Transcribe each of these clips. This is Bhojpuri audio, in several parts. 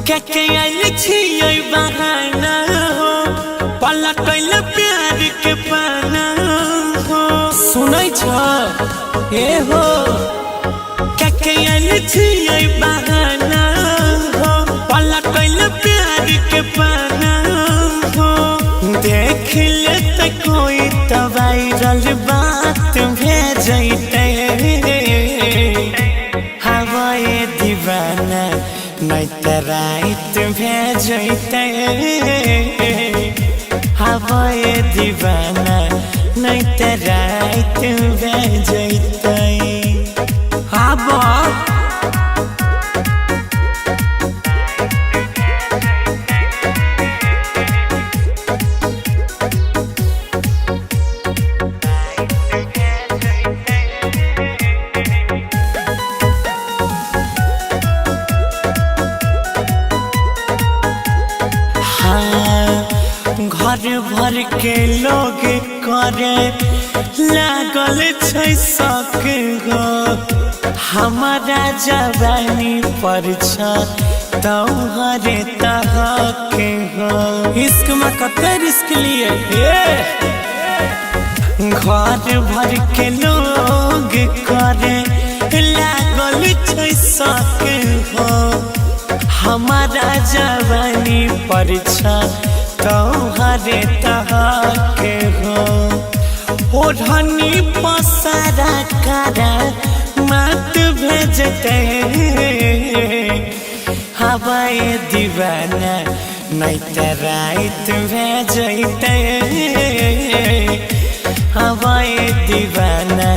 के आइल छियै बहाना हो पलटल प्यार के पाना हो सुनै छ ए हो के आइल छियै बहाना हो पलटल प्यार के पाना हो देख ले त कोई त वायरल बात भेजैते हवाए दीवाना नहीं त रात भेजैते हवाए दीवाना नहीं त रात भेजैते हवा घर भर के लोग करे लागल छै शौक गो हमारा जवानी पर छ तोहरे तहक हो इश्क में कते रिस्क लिए घर भर के लोग करे लागल छै शौक हो हमारा जवानी पर छ तोहरे तहक हो ओढ़नी पसारा करा मत भेजते हवाए दीवाना नहीं त रात भेजते हवाए दीवाना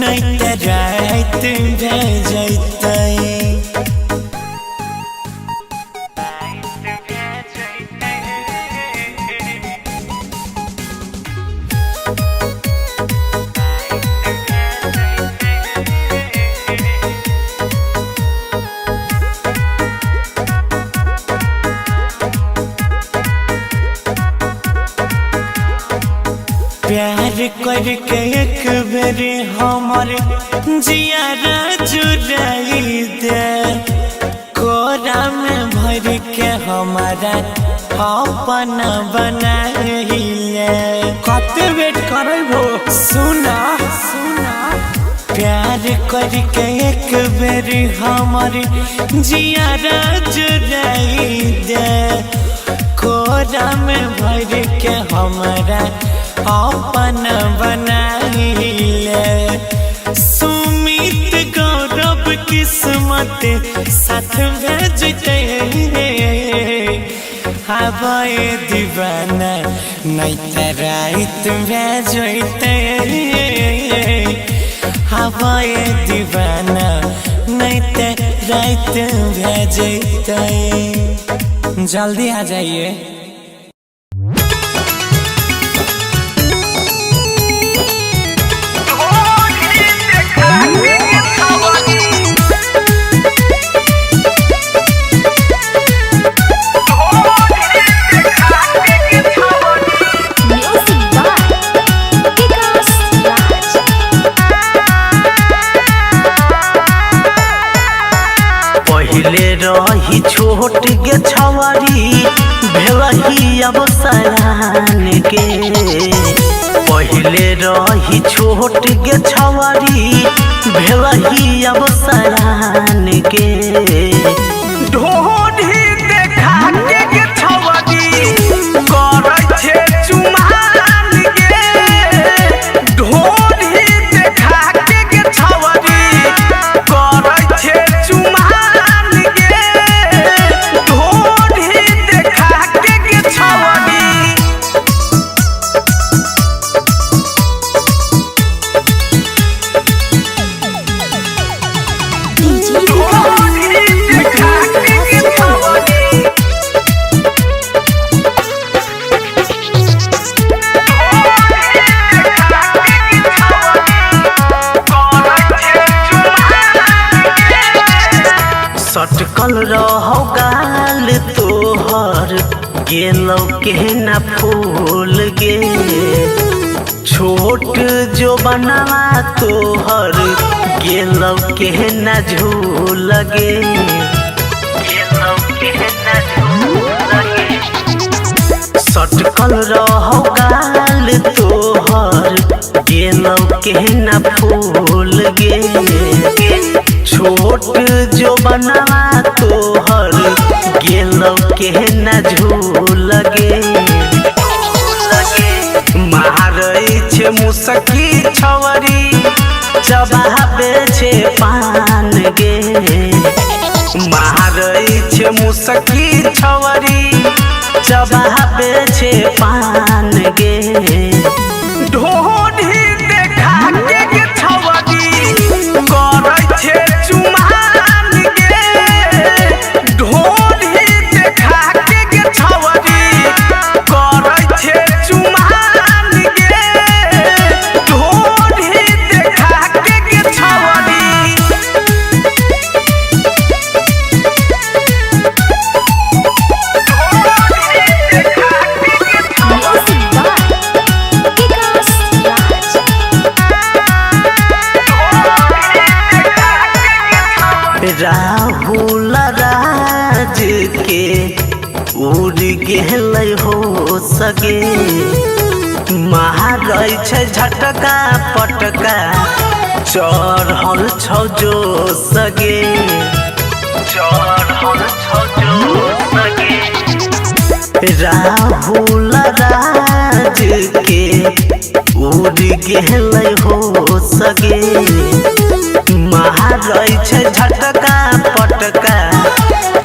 नहीं त रात भेजते प्यार करके एक बेर हमर जियारा जुड़ाई दे कोरा में भर के हमारा अपना बनाइले कते वेट करबो सुना सुना प्यार करके एक बेर हमर जियारा जुड़ाई दे कोरा में भर के हमारा अपन बनाइले सुमित गौरव किस्मत साथ भेजते हवाए दीवाना नहीं त रात भेजते हवाए दीवाना नहीं त रात भेजते जल्दी आ जाइए पहले रही छोट के छवारी भेलही अब सरान के पहले रही छोट के छवारी भेलही अब सरान के ढोढ़ी देखा के छवारी करै छे चुमान के ढोढ़ी देखा के छवारी करै छे चुमान सटकल रहो गाल तोहर गेलो के न फूल गे छोट जो बनवा तोहर गेलो के न झूल गे गेलो के न सटकल रहो गाल तोहर गेलौ के न फूल गे छोट जो बनवा तोहर गेलौ के न झूल गे मारै छे मुसकी छवरी चबाबे छे पान गे मारै छे मुसकी छवरी चबाबे छे पान गे ढोढ़ी देखा के छवरी करै छे चुमान गे ढोढ़ी देखा के छवरी करै छे चुमान गे ढोढ़ी देखा के छवरी राहुल राज के उड़ गेल हो सगे मारै छै झटका पटका चढ़ल छौ जो सगे चढ़ल छौ जो सगे राहुल राज के उड़ गेल हो सगे मारै छै झटका पटका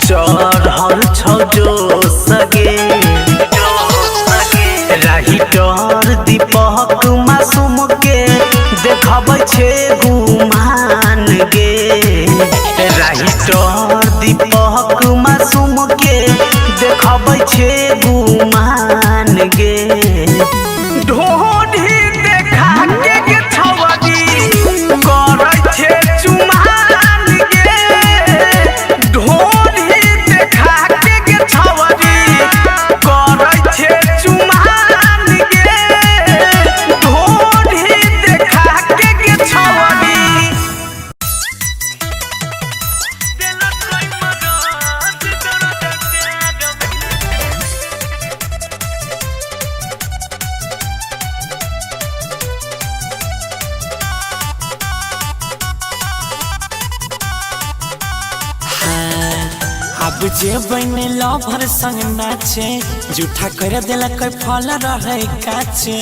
चढ़ल छौ जो सगे राहिटर दीपक मासूम के देखबै छे गुमान गे राहिटर दीपक मासूम के देखबै छे गुमान गे ढोढ़ी देखा के छवरी करै छे चुमान गे ढोढ़ी देखा के छवरी करै छे चुमान गे ढोढ़ी देखा के छवरी अब जे बने लवर संग नाचे जूठा कर दिला कोई फल रहे काचे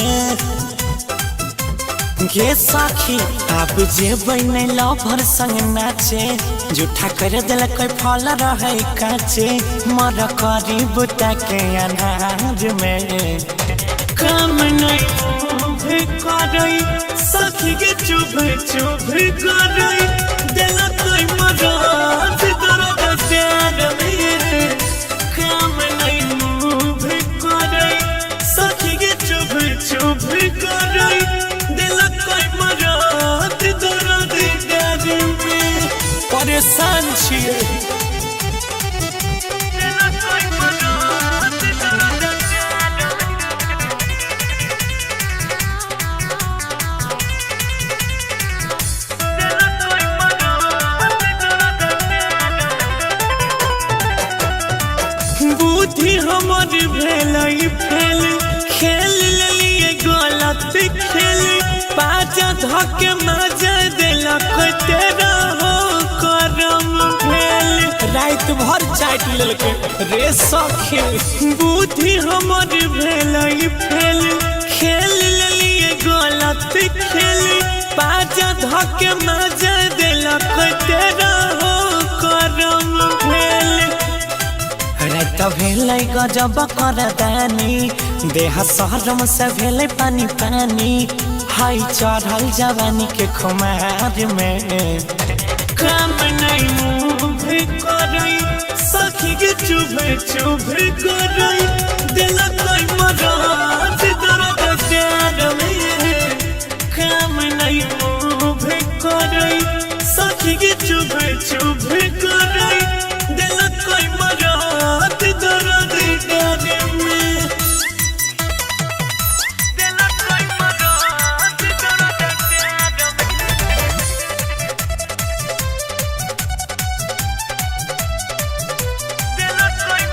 गे सखी अब जे बने लवर संग नाचे जूठा कर दिला कोई फल रहे काचे मर करी बुता के अनाज में काम नहीं करई सखी के चुभ चुभ करई दिला कोई मराद दर्द प्यार में काम नहीं मुँह करई सखी के चुभ चुभ करई दिल कोई मराद दर्द प्यार में परेशान छिए बुद्धि हमर भेलई फेल खेल लेलिए गलत खेल पाजा धके मजा देलक तेरा हो करम भेल रात भर चाट लेलके रे सखी बुद्धि हमर भेलई फेल खेल लेलिए गलत खेल पाजा धके मजा देलक तेरा हो करम भेल रात भेलै गजब करदानी देह शहरम से भेलै पानी पानी हाई चढ़ल जवानी के खुमार में काम नहीं मुँह करई सखी के चुभ चुभ करई दिल कोई मराद दर्द प्यार में काम नहीं मुँह करई सखी के चुभ चुभ करई दिल कोई मराद दर्द प्यार में दिल कोई मराद दर्द प्यार में दिल कोई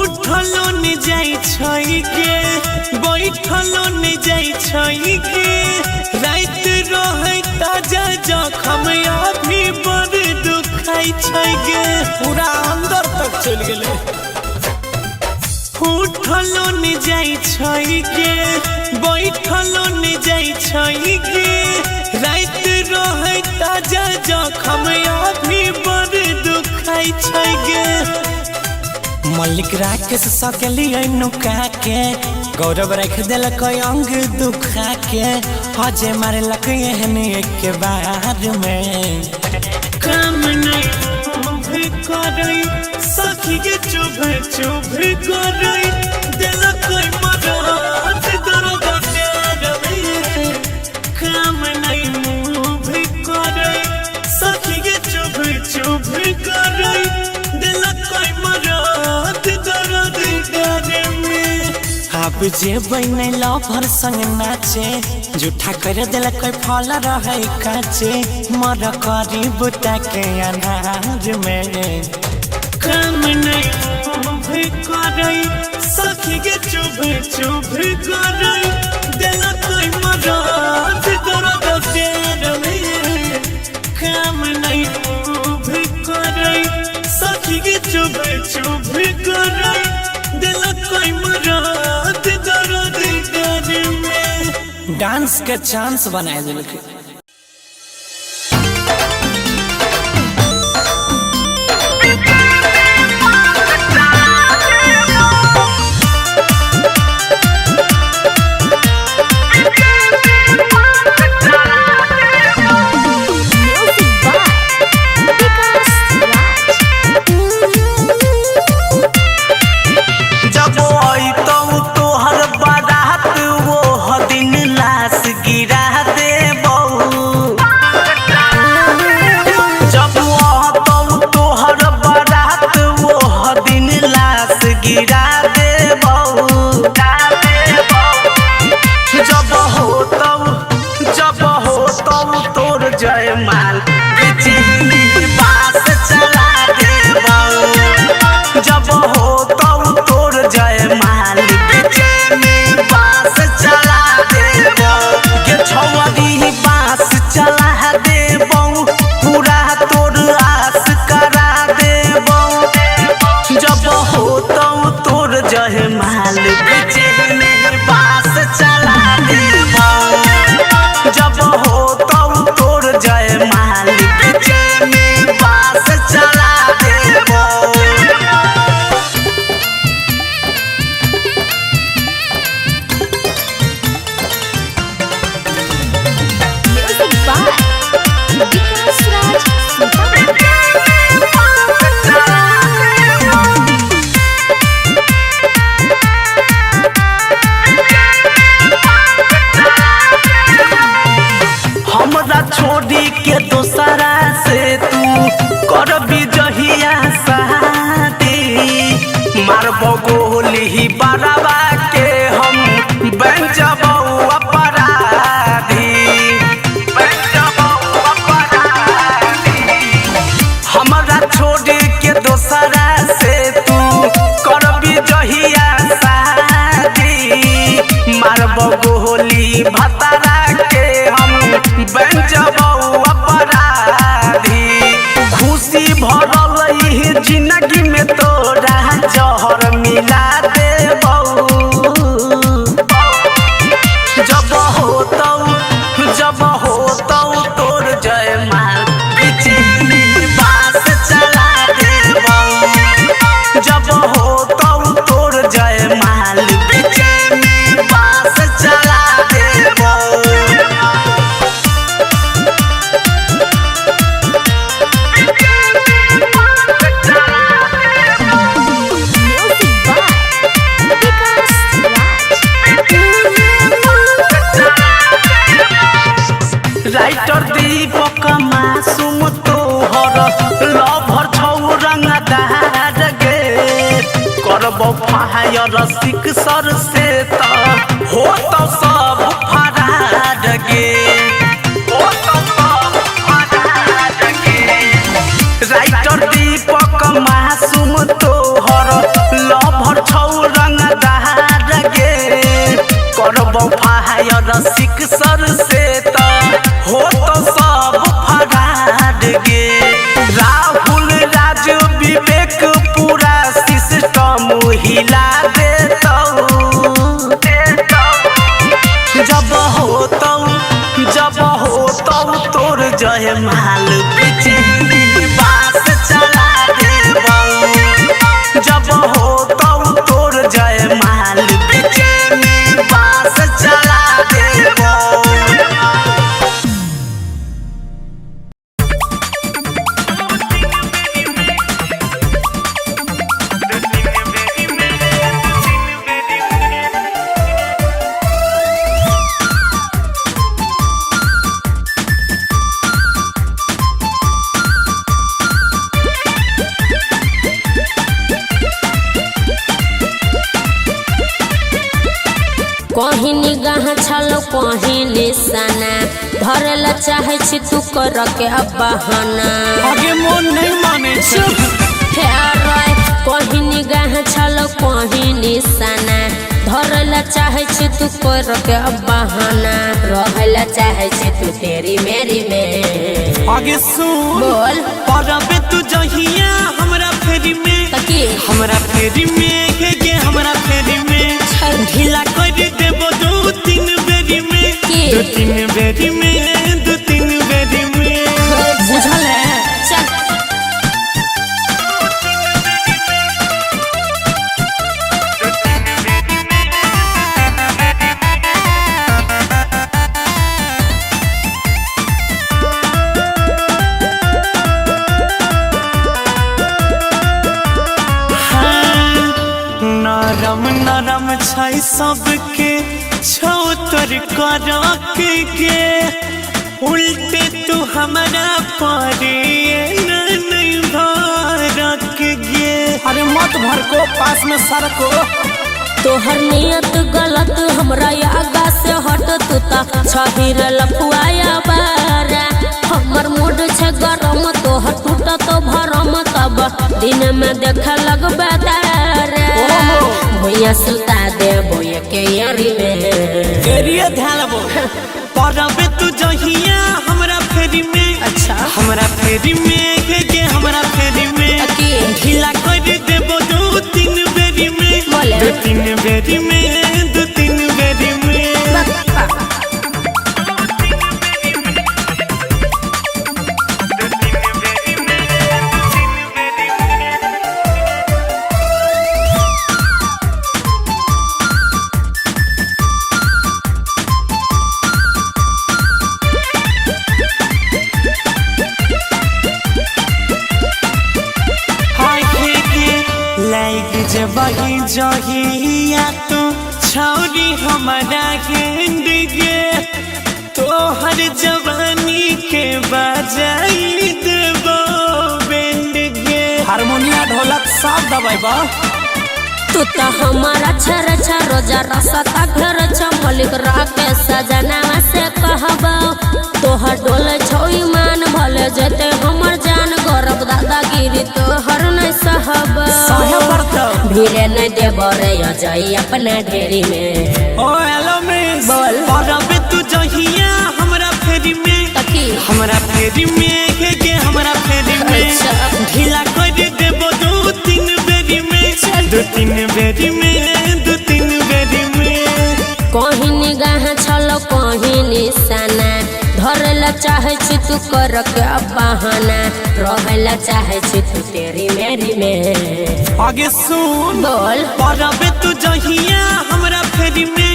उठलो न जाई छई के बैठलो न जाई छई के रात रहे ताजा जखम अभी बड़ दुखाई छई के पूरा अंदर तक चल गेले उठलो न जाई छई के बैठलो न जाई छई के रात रहे ताजा जखम अभी बड़ दुखाई छई के मल्लिक राकेश सकली नुका के गौरव रख दिलक अंग दुखा के हजे मारे लक एक बार में काम नहीं करई सखी के चुभ चुभ करई दिलक मदद दर्द में काम नहीं मुभ करई सखी के चुभ चुभ करई दिलक आप जे बने लवर संग नाचे झूठा कर दिल कोई फल रहे काचे मर करी बुटा के अनार में काम नहीं करई सखी के चुभ चुभ करई दिल कोई मदद दर्द में काम नहीं करई सखी के चुभ चुभ करई दिल कोई मराद दर्द में डांस के चांस बनाए दिल के गोली भतरा के हम बन जबऊ अपराधी खुशी भरल जिंदगी में तोरा जहर मिला देबऊ जब होतौ तोर जयमाल पीछे बास चला देबऊ जब होतौ तोर जयमाल पीछे बास चला देबऊ राइटर दीपक मासूम तोहर लभर छौ रंगदार गे करब फायर सिक्सर से त हो तो सब फरार गे राइटर दीपक मासूम तोहर लभर देतौ जब होतौ तोर जय माल बेचैनी बास चला देबौ जब होतौ तोर जय माल बेचैनी बास चला देबौ कहीं निगाह छलो कहीं निशाना धरेला चाहे छी तू कर के बहाना आगे मन नहीं माने चुप फेराय कहीं निगाह छलो कहीं निशाना धरेला चाहे छी तू कर के बहाना रहेला चाहे छी तू तेरी मेरी में आगे सुन बोल परबे तू जहिया हमरा फेरी में तकी हमरा फेरी में के हमरा फेरी में ढीला कर देबो दो तीन बेरी में दो तीन बेरी में दो तीन बेरी में बुझल है चल नरम नरम छै सबके छौ तोर करके के उल्टे तू हमारा परे नहीं भरक गे अरे मत भर को पास में सरको तोहर नियत गलत हमरा आगा से हट तू ता छहिर लफुआया बारा हमर मूड छे गरम तोहर टूटा तो भरम तब दिन में देख लगबे तारा भैया सुता दे बोया के यारी में एरिया ध्यान बो परबे तू जहिया हमरा फेरी में अच्छा हमरा फेरी में के हमरा फेरी में ढीला कर देबो दो तीन बेरी में बोले दो तीन बेरी में दो तीन बेरी में जबही जहिया तू छौरी हमारा गेंद गे तोहर जवानी के बजाई देबो बेंड गे हारमोनिया ढोलक सब दबाइबा तू तो हमारा छर रोजा रसता घर छ मलिक राके सजनावा से कहबो तोहर डोल छौई मान भले जते हमर जान गौरव दादागिरी तोहर नहीं सहब भीरे नहीं देबो रे अजय अपना ढेरी में ओ हेलो मिस बोल परबे तू जहिया हमरा फेरी में तकी हमरा फेरी में के हमरा फेरी में ढीला कर देबो दो तीन बेरी में दो तीन बेरी में दो तीन बेरी में कहीं निगाह छलो कहीं निशाना धरेला चाहे छी तू कर के बहाना रहेला चाहे छी तू तेरी मेरी में आगे सुन बोल परबे तू जहिया हमरा फेरी में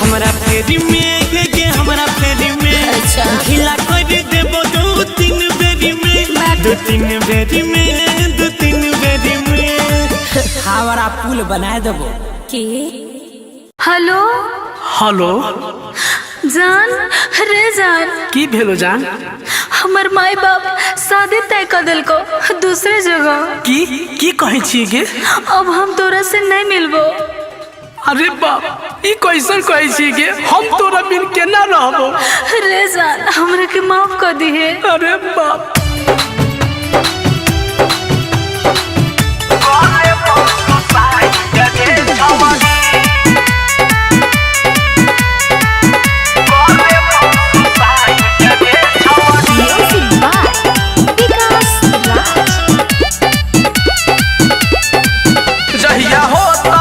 हमरा फेरी में के हमरा फेरी में ढीला कर देबो दो तीन बेरी में दो तीन बेरी में दो तीन बेरी में हमारा पुल बना देबो की हेलो हेलो जान रे जान की भेलो जान हमर माई बाप शादी तय कर दिल को दूसरे जगह की कहे छी गे अब हम तोरा से नहीं मिलबो अरे बाप ई कैसन कहे छी गे हम तोरा बिन केना रहबो रे जान हमरा के माफ कर दिहे अरे बाप जहिया होता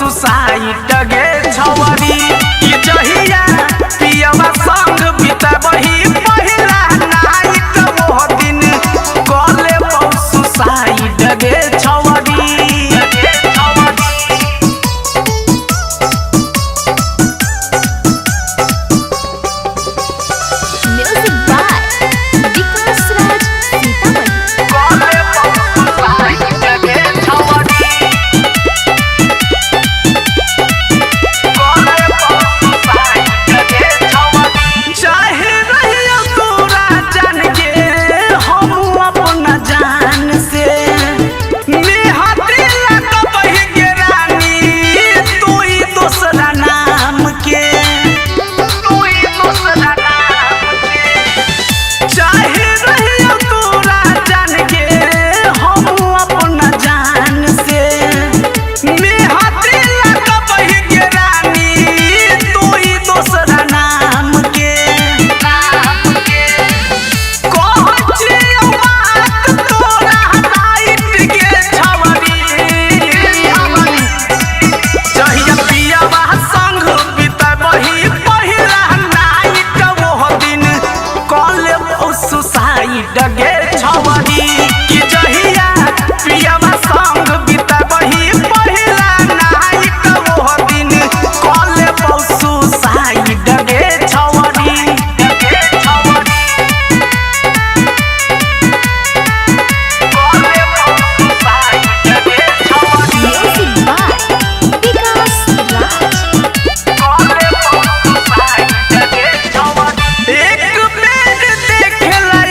सुसाइड गे छवरी कि जहिया पियवा संग बिताबही पहिला नाइट वो दिन कले सुसाइड गे छवरी म्यूजिक बाय विकास राज डगे छवरी कि जहिया पियवा संग बिताबही पहिला नाइट वो दिन कले पौसु साई डगे छवरी डगे छवरी कले पौसु साई डगे छवरी म्यूजिक बाय विकास राज कले पौसु साई डगे छवरी एक बेर देखला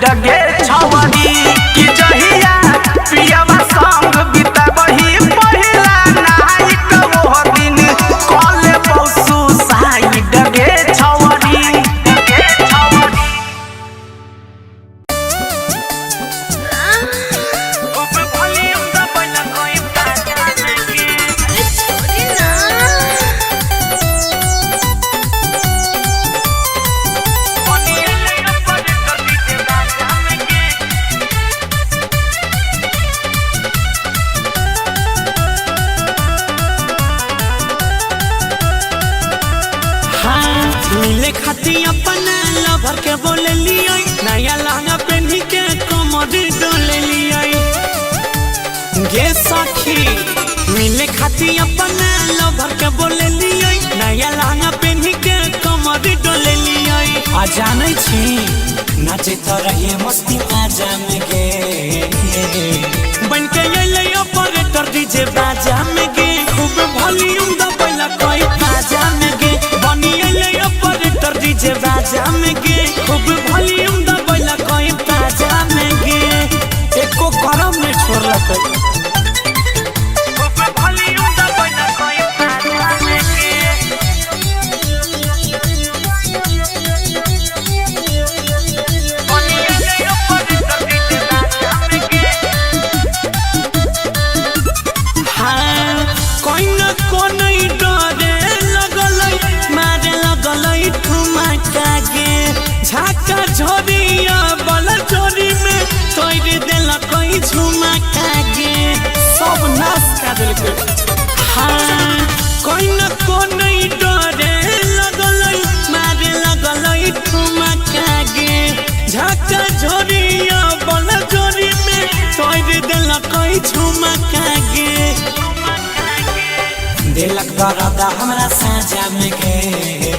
डगे छवरी कि जहिया पियवा संग बिताबही पहिला नाइट वो दिन कले पौसु साई डगे छवरी डगे छवरी मिले खाती अपना लवर के बोले लिया नया लहंगा पहनी के कमर डोले लिया गे सखी मिले खाती अपना लवर के बोले लिया नया लहंगा पहनी के कमर डोले लिया आ जाने छी नाचे तो रहिए मस्ती आजा में गे बन के ले ऑपरेटर डीजे बाजा में गे खूब वॉल्यूम दबाइला कोई बाजा में गे बनी ले ऑपरेटर डीजे बाजा में गे खूब वॉल्यूम दबाइला कोई बाजा में गे एको गरम में छोड़ला कोई खूब वॉल्यूम दबाइला कोई बाजा में गे बनी ले ऑपरेटर डीजे बाजा में गे हां कोई न कोई डरे लगलै मारे लगलै ठुमका गे झाका झोरिया बल झोरी में तोड़ देला कोई झुमका गे सब नाश कर देलकै हां कोई न कोई डरे लगलै मारे लगलै ठुमका गे झाका झोरिया बल झोरी में तोड़ देला कोई झुमका गे दिलक दरदा हमरा साजा में गे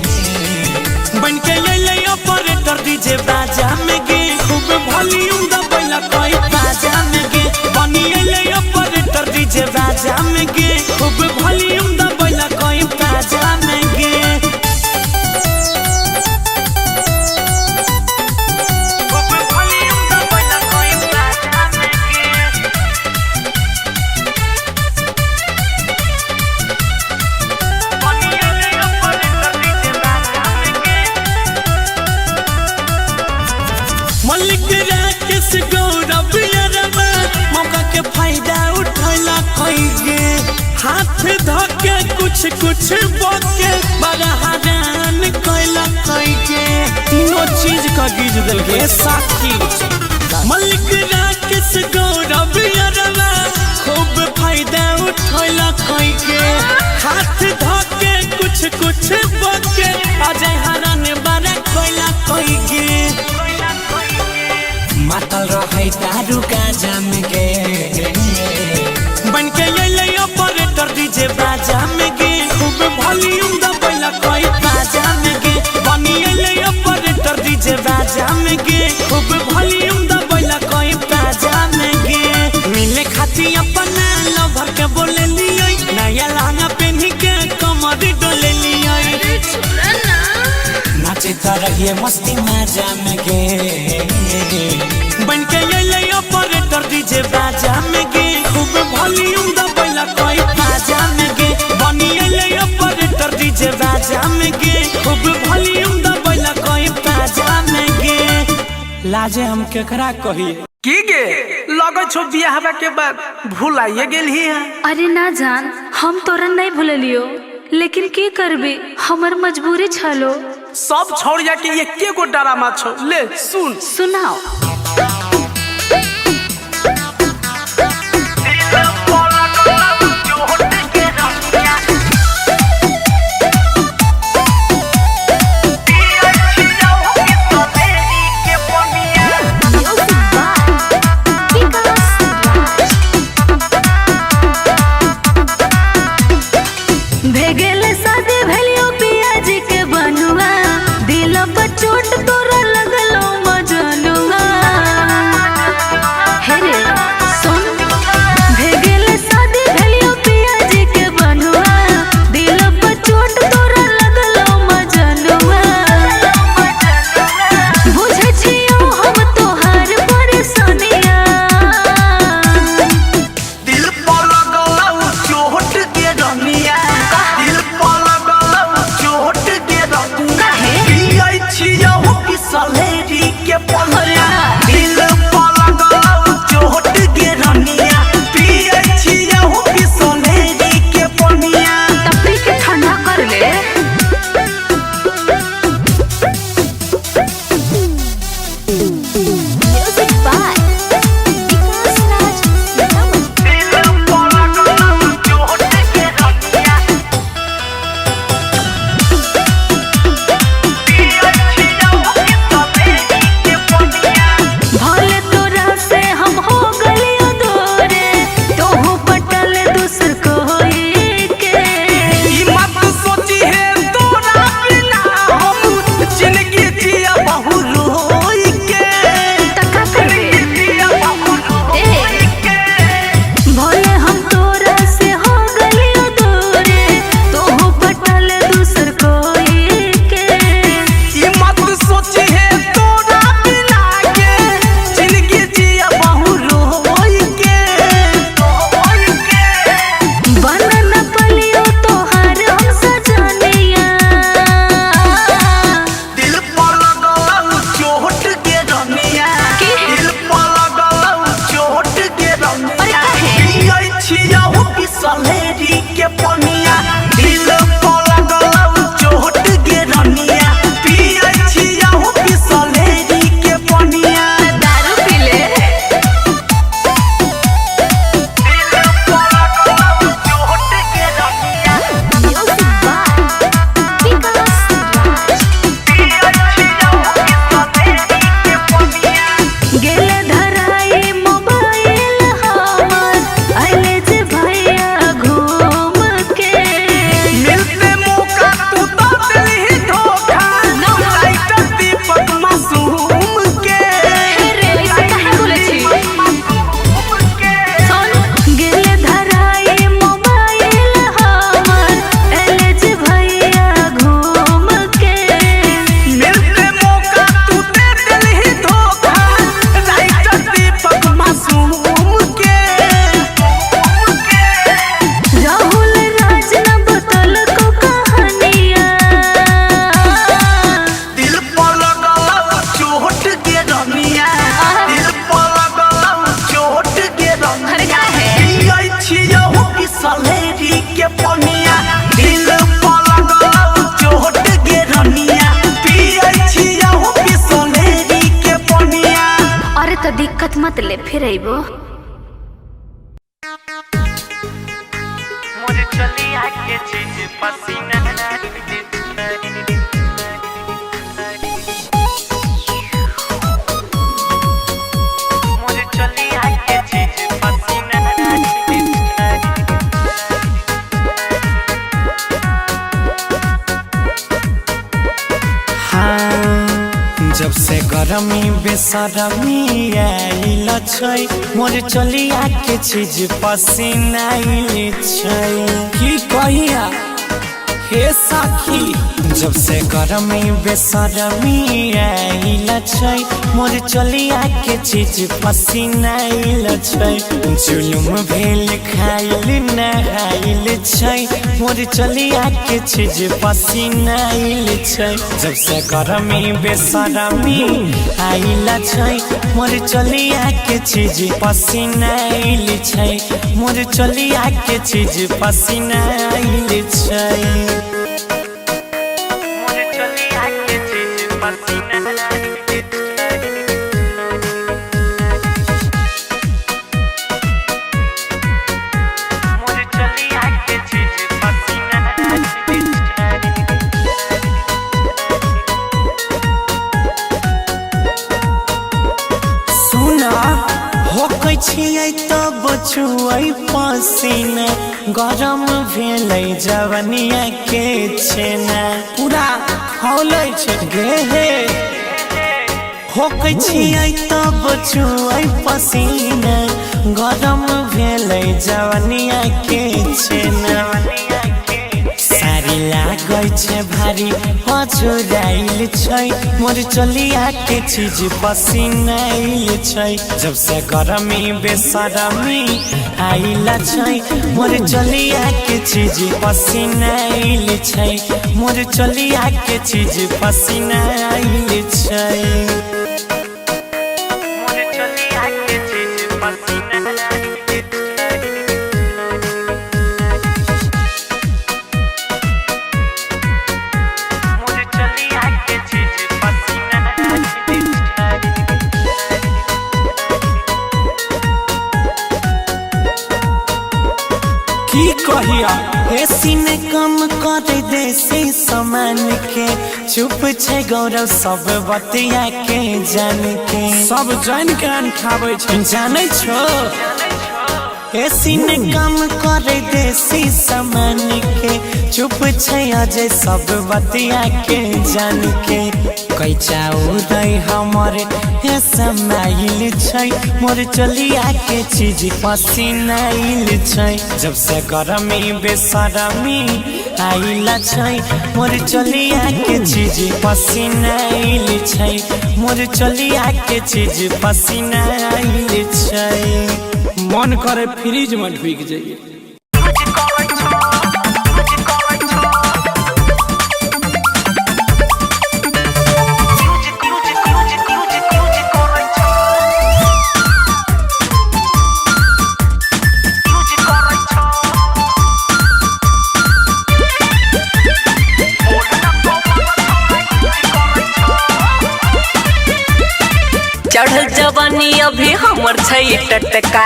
बन के ले ऑपरेटर डीजे बाजा में गे खूब वॉल्यूम दबाइला कोई बाजा में गे बनी ले ऑपरेटर डीजे बाजा में गे खूब हाथ धके कुछ कुछ बोके बड़ा हरान कोइला कोई के तीनों चीज का गिज दिल के साथी मलिक राकेश गौरव यारवा खूब फायदा उठैला कोई के हाथ धके कुछ कुछ बोके अजय हरान बड़ा कोइला कोई के मातल रहे दारू गाजा में गे बन के ले ऑपरेटर डीजे बाजा में गे खूब वॉल्यूम दबैला कोई बाजा में गे बनी ले ऑपरेटर डीजे बाजा में गे खूब वॉल्यूम दबैला कोई बाजा में गे मिले खाती अपना लवर के बोले लियो नया लहंगा पहन के कमर डोले लियो नाचे तरह मस्ती मजा में गे बन के ले ऑपरेटर डीजे बाजा में गे खूब वॉल्यूम दबैला कोई बाजा में गे बनी ले ऑपरेटर डीजे बाजा में गे खूब वॉल्यूम दबैला कोई बाजा में गे लाजे हम केकरा कही की गे लगे छो बियाह के बाद भुलाइए गेली है। अरे ना जान हम तोरा नहीं भूलियो लेकिन की करबे हमर मजबूरी छलो सब छोड़ जा के एके गो ड्रामा छो ले सुन सुनाओ चोट तोरा लगलो मजनुआ घूम के कतले फिर आइबो। मोर चलिया के चीज पसीना मोर चलिया के चीज पसीना जब से गरमी बेसरमी आइल छै मोर चलिया के चीज पसीना आइल छै की कहिया हे सखी। जब से गरमी बेसरमी आइल छै मोर चलिया के चीज पसीना आइल छै जुलुम भेल खाइल नहाइल छै मोर चलिया के चीज पसीना आइल छै। जब से गरमी बेसरमी आइल छै मोर चलिया के चीज पसीना आइल छै मोर चलिया के चीज पसीना आइल छै। तब छुआई पसीना गरम भेलै जवनिया के छेना पूरा हौलै छै गे होकै छियै तब छुआई पसीना गरम भेलै जवनिया के छेना सारी लागै छै भारी हजराइल छै मोर चलिया के चीज पसीना आइल छै। जब से गरमी बेसरमी आइल छै मोर चलिया के चीज पसीना आइल छै मोर चलिया के चीज पसीना आइल छै। की कहिया एसी ने कम कर देसी सामान के चुप छै गौरव सब बतिया के जान के सब जान के खाबै छै जानै छो एसी ने कम कर देसी सामान के चुप छै अजय सब बतिया के जान के कैचा उदय हमर हे समाइल छै मोर चलिया के चीज पसीना आइल छै। जब से गरमी बेसरमी आइल छै मोर चलिया के चीज पसीना आइल छै मोर चलिया के चीज पसीना आइल छै। मन करे फ्रिज में ढुक जाइए। चढ़ल जवानी अभी हमर छै टटका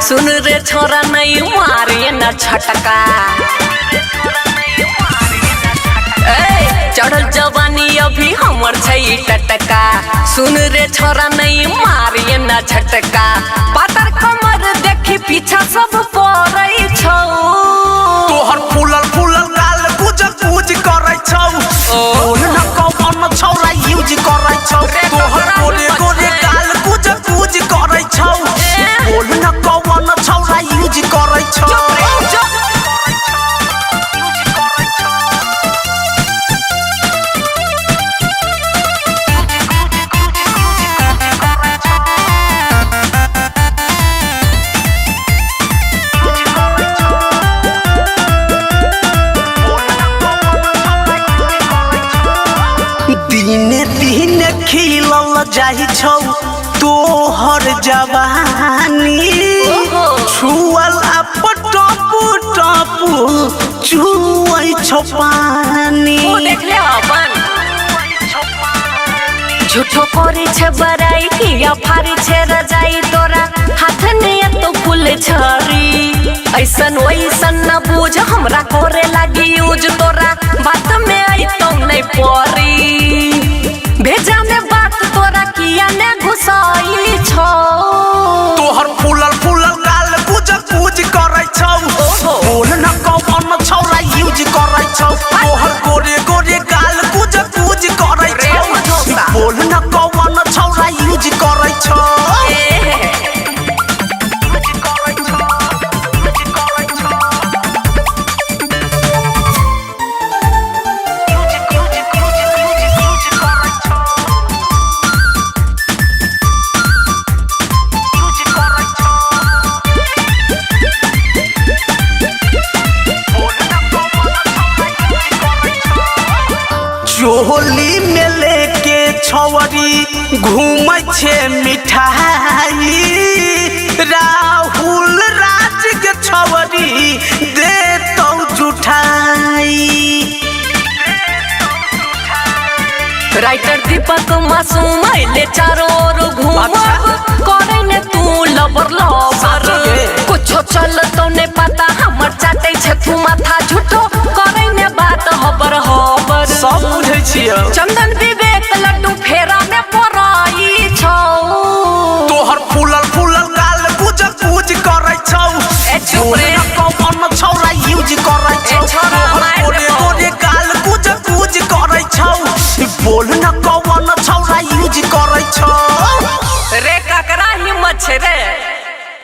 सुन रे छोरा नहीं मारिए न छटका चढ़ल जवानी अभी हमर छै टटका सुन रे छोरा नहीं मारिए न छटका पातर कमर देखी पीछा सब पड़ै छौ तोहर फूलल फूलल गाल गुज गुज करै छौ बोल न कौन छौरा यूज करै छौ तोहर गोरे गोरे गाल गुज गुज करै छौ बोल न कौन छौरा यूज करै छौ। दिने दिने खिलल जाइ छौ तोहर जवानी छुअल टपू टपू चुअइ छौ पानी झूठो करे छे बराई किया फारी छे रजाई तोरा हाथ ने तो फूल झरी ऐसन वैसन न बूझ हमरा करे लगी यूज तोरा बात में आई तो नहीं परी भेजा में बात तोरा किया ने घुसाई छो तोहर फूलल फूलल गाल गुज गुज करै छौ बोल न कौन छौरा यूज करै छौ तोहर गोरे गोरे गाल गुज गुज करै छौ बोल न कौन छौरा यूज करै छौ चोली में लेके छौरी घूमै छे मिठाई राहुल राज के छौरी दे तो जुठाई राइटर दीपक मासूम आइले चारों ओर घूमब करे ने तू लबर लबर कुछो चल तो ने